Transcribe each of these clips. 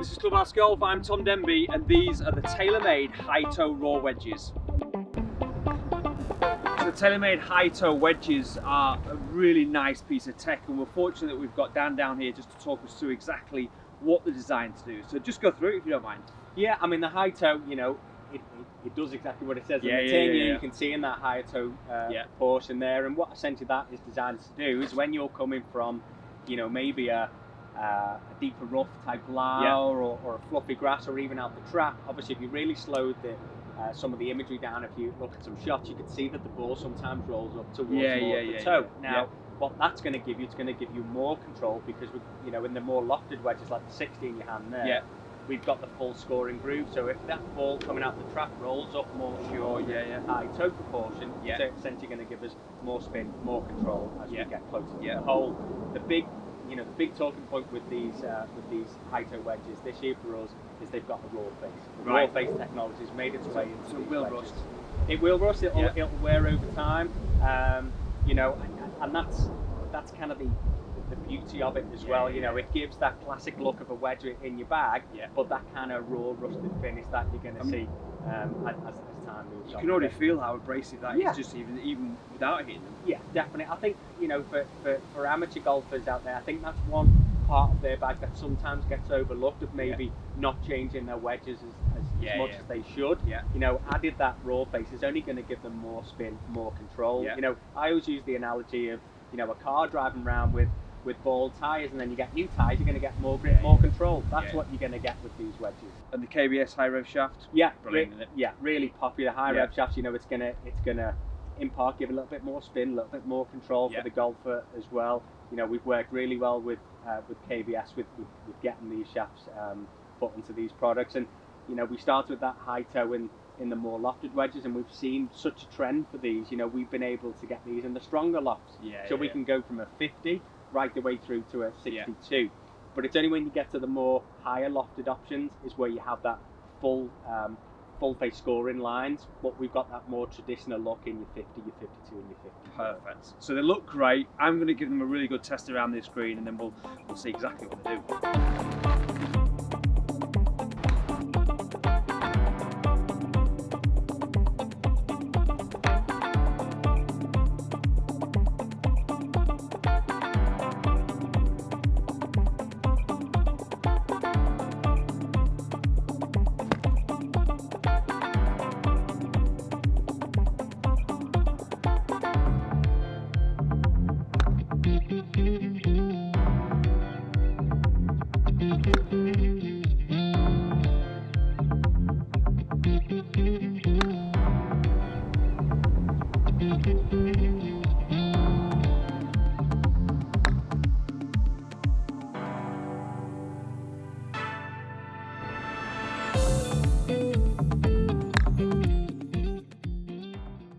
This is Clubhouse Golf, I'm Tom Denby, and these are the TaylorMade High Toe Raw Wedges. So the TaylorMade High Toe Wedges are a really nice piece of tech, and we're fortunate that we've got Dan down here just to talk us through exactly what the design to do. So just go through it if you don't mind. Yeah, I mean the high toe, you know, it does exactly what it says on the tin. You can see in that high toe portion there, and what essentially that is designed to do is when you're coming from, you know, maybe a deeper rough type lie or a fluffy grass, or even out the trap. Obviously, if you really slowed some of the imagery down, if you look at some shots, you can see that the ball sometimes rolls up towards the toe. Now, what that's going to give you, it's going to give you more control, because you know, in the more lofted wedges like the 60 in your hand there, we've got the full scoring groove. So if that ball coming out the trap rolls up more sure, high toe proportion, it's essentially going to give us more spin, more control as we get closer to the hole. The big talking point with these high toe wedges this year for us is they've got a raw face. The raw face technology has made its way into so it will wedges. rust. It will rust. It'll wear over time. You know, and that's kind of the beauty of it as well. You know, it gives that classic look of a wedge in your bag, but that kind of raw rusted finish that you're going to see as time moves on. You can already feel how abrasive that is, just even without hitting them. Yeah, definitely. I think, you know, for amateur golfers out there, I think that's one part of their bag that sometimes gets overlooked, of maybe not changing their wedges as much as they should. You know, added that raw face is only going to give them more spin, more control. You know, I always use the analogy of, you know, a car driving around with bald tyres, and then you get new tyres, you're going to get more grip, more control. That's what you're going to get with these wedges. And the KBS high rev shaft, brilliant, isn't it? Really popular high rev shafts. You know, it's gonna in part give a little bit more spin, a little bit more control for the golfer as well. You know, we've worked really well with KBS with getting these shafts put into these products, and you know, we started with that high toe in the more lofted wedges, and we've seen such a trend for these. You know, we've been able to get these in the stronger lofts, so we can go from a 50 right the way through to a 62. But it's only when you get to the more higher lofted options is where you have that full face scoring lines, but we've got that more traditional look in your 50, your 52 and your 50. Perfect. So they look great. I'm going to give them a really good test around this green, and then we'll see exactly what they do.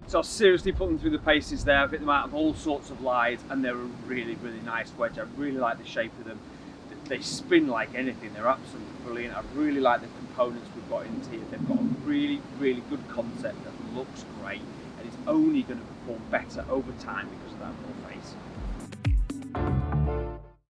So I've seriously put them through the paces there. I've hit them out of all sorts of lies, and they're a really, really nice wedge. I really like the shape of them. They spin like anything. They're absolutely brilliant. I really like the components we've got into here. They've got a really, really good concept that looks great, and it's only going to perform better over time because of that raw face.